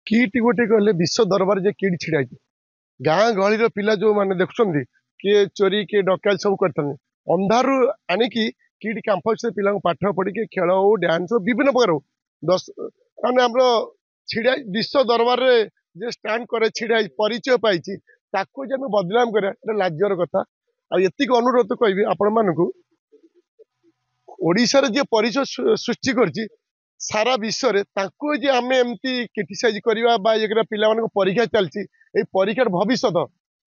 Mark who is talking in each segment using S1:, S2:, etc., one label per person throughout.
S1: Kit गोटे कहले विश्व दरबार जे किट छिड़ा गाँ गहली पिला जो मैंने देखुं किए चोरी किए डकायत सब कर अंधारू आणिकी किट कैंपस पिला पाठ पढ़ी खेल हो डांस हो विभिन्न प्रकार हो दस मैंने आम छिड़ा विश्व दरबार रे जे स्टैंड करे छिड़ा परिचय पाई ताको जे बदनाम करा लाजर कथा आती अनुरोध कहि आपण मानू ओडिशार जे परिचय सृष्टि करछि सारा विश्व रे ताको जे आमे एमती क्रिटिसाइज करबा बा एगरा पिला मानको परीक्षा चलछि ए परीक्षार भविष्यत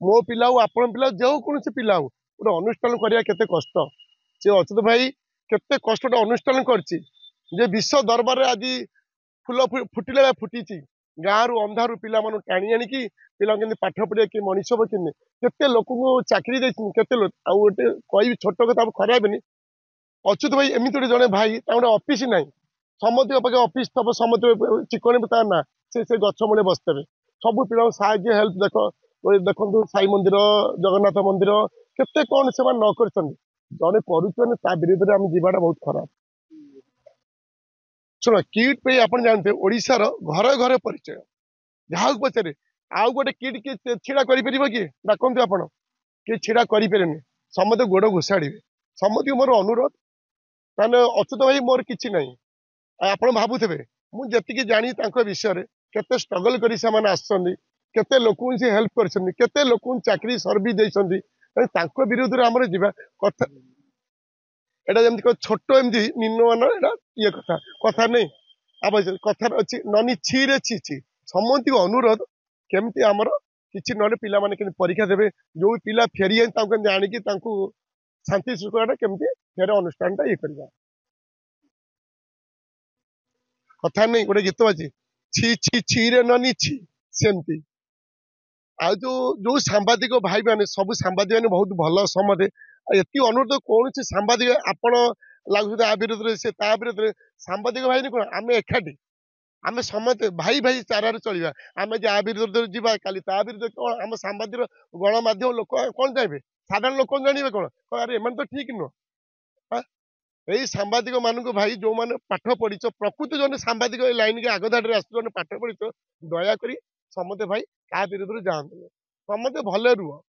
S1: मो पिला हो आपण पिला जो कोनसे पिला हो गोटे अनुष्ठान करिया केते कष्ट से अच्युत भाई केते कष्ट अनुष्ठान करछि जे विश्व दरबार रे आज फुल फुटिला फुटिछि गाँ रु अंधारू पिला मानु टाणी आनिकी पिला केमती पाठ पढ़िया कि मनीष हम कि केते लोक को चाकरी देछि केते आ गोटे कहि छोट कथा खराब नहीं अच्युत भाई एमती गोटे जड़े भाई गोटे ऑफिस ना समस्त पाखे ऑफिस थब समस्त चिकन ना से गछ मूले बसते सब पिला साहय हेल्प देखो साई मंदिर जगन्नाथ मंदिर केते कौन से न कर जड़े कर विरोध में आम जावाटा बहुत खराब शुण किट पे आप जानते ओडिशार घर घर परिचय जहाँ पचारे आउ गोटे किट किए छिड़ा कर किए डाकतु आप किए छिड़ा करें समस्त गोड़ घोषाड़े समस्त मोर अनुरोध मैंने अच्युत भाई मोर किसी ना आप भावुवे मुझे जानी विषय केते स्ट्रगल कर केते लोक हेल्प करते लोक चाकरी सर्विस देती विरोध में आम जा कथा एटा जमी छोट एमती निम्नमान एटा ये कथा कथा नहीं आवश्यक कथा अच्छी ननी छी रे छी छी समस्त अनुरोध केमती आमर किसी ना पिला माने परीक्षा देवे जो पिला फेरी आनिकी शांति श्रृंखला केमती फेर अनुष्ठान ये करवा कथा नहीं गोटे गीत अच्छी छी छी छी रे ननी छी सेमती आ जो सांबादिक भाई मैंने सब सांबादिक मैंने बहुत भल समझे ये अनुरोध कौन सी सांबादिक आपण लगुच आ विरोध से विरोध में सांबादिक भाई कौन आम एकाठी आम समस्त भाई भाई चारार चलवा आम आ विरोध जावा काली विरोध कौन आम सांबादिक गणमाध्यम लोक कौन चाहिए साधारण लोक जानवे कौन अरे एम तो ठीक नुह यही सांबादिक मानक भाई जो मैंने पाठ पढ़ी प्रकृत जो सांबादिक लाइन के आगधाड़ी आस पाठ पढ़ी दयाकोरी समते भाई क्या विरोध में जातु समते भले रुह।